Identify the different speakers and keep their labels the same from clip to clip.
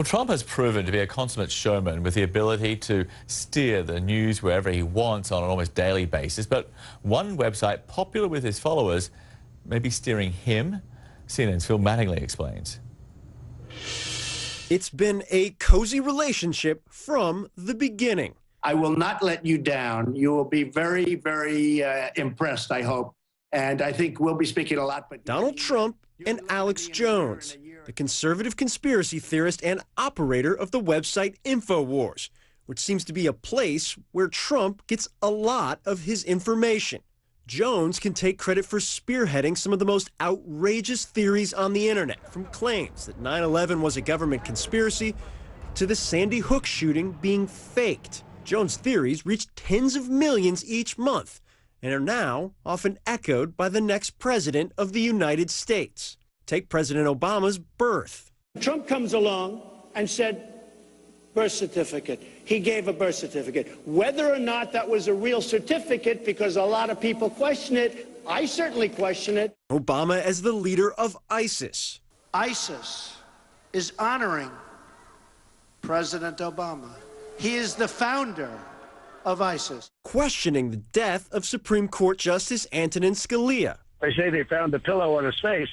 Speaker 1: Well, Trump has proven to be a consummate showman with the ability to steer the news wherever he wants on an almost daily basis. But one website popular with his followers may be steering him. CNN's Phil Mattingly explains.
Speaker 2: It's been a cozy relationship from the beginning.
Speaker 3: I will not let you down. You will be very, very impressed, I hope. And I think we'll be speaking a lot. But
Speaker 2: Donald Trump and Alex Jones, the conservative conspiracy theorist and operator of the website InfoWars, which seems to be a place where Trump gets a lot of his information. Jones can take credit for spearheading some of the most outrageous theories on the internet, from claims that 9/11 was a government conspiracy to the Sandy Hook shooting being faked. Jones' theories reach tens of millions each month and are now often echoed by the next president of the United States. Take President Obama's birth.
Speaker 4: Trump comes along and said, birth certificate. He gave a birth certificate. Whether or not that was a real certificate, because a lot of people question it, I certainly question it.
Speaker 2: Obama as the leader of ISIS.
Speaker 4: ISIS is honoring President Obama. He is the founder of ISIS.
Speaker 2: Questioning the death of Supreme Court Justice Antonin Scalia.
Speaker 5: They say they found the pillow on his face,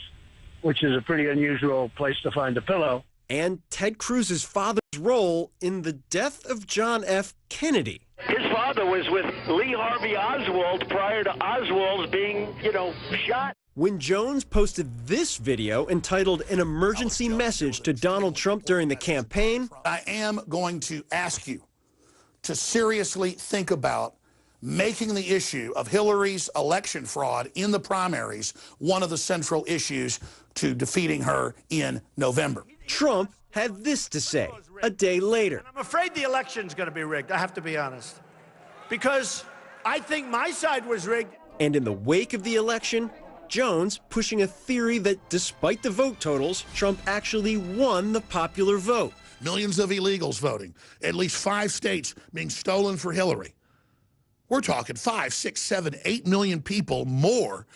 Speaker 5: which is a pretty unusual place to find a pillow.
Speaker 2: And Ted Cruz's father's role in the death of John F. Kennedy.
Speaker 5: His father was with Lee Harvey Oswald prior to Oswald's being, shot.
Speaker 2: When Jones posted this video entitled An Emergency Message to Donald Trump during the campaign,
Speaker 6: I am going to ask you to seriously think about making the issue of Hillary's election fraud in the primaries one of the central issues to defeating her in November.
Speaker 2: Trump had this to say a day later.
Speaker 4: I'm afraid the election's going to be rigged, I have to be honest, because I think my side was rigged.
Speaker 2: And in the wake of the election, Jones pushing a theory that despite the vote totals, Trump actually won the popular vote.
Speaker 6: Millions of illegals voting, at least 5 states being stolen for Hillary. We're talking 5, 6, 7, 8 million people more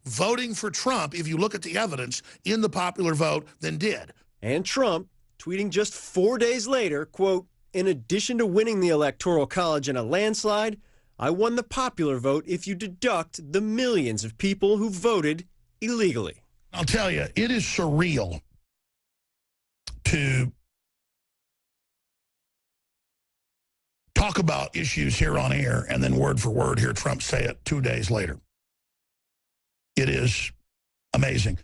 Speaker 6: voting for Trump, if you look at the evidence, in the popular vote than did.
Speaker 2: And Trump tweeting just 4 days later, quote, in addition to winning the Electoral College in a landslide, I won the popular vote if you deduct the millions of people who voted illegally.
Speaker 6: I'll tell you, it is surreal to talk about issues here on air and then word for word hear Trump say it 2 days later. It is amazing.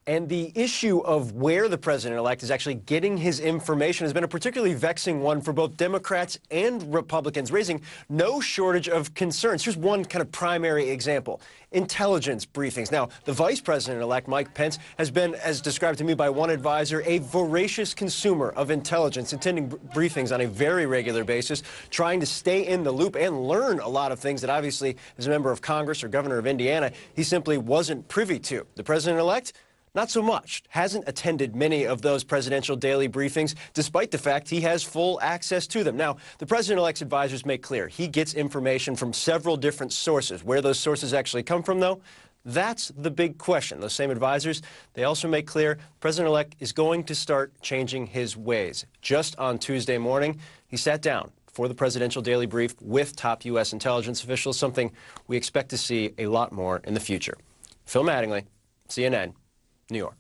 Speaker 2: And the issue of where the president-elect is actually getting his information has been a particularly vexing one for both Democrats and Republicans, raising no shortage of concerns. Here's one kind of primary example: intelligence briefings. Now, the vice president-elect, Mike Pence, has been, as described to me by one advisor, a voracious consumer of intelligence, attending briefings on a very regular basis, trying to stay in the loop and learn a lot of things that obviously, as a member of Congress or governor of Indiana, he simply wasn't privy to. The president-elect? Not so much. Hasn't attended many of those presidential daily briefings, despite the fact he has full access to them. Now, the president-elect's advisors make clear he gets information from several different sources. Where those sources actually come from, though, that's the big question. Those same advisors, they also make clear the president-elect is going to start changing his ways. Just on Tuesday morning, he sat down for the presidential daily brief with top U.S. intelligence officials, something we expect to see a lot more in the future. Phil Mattingly, CNN, New York.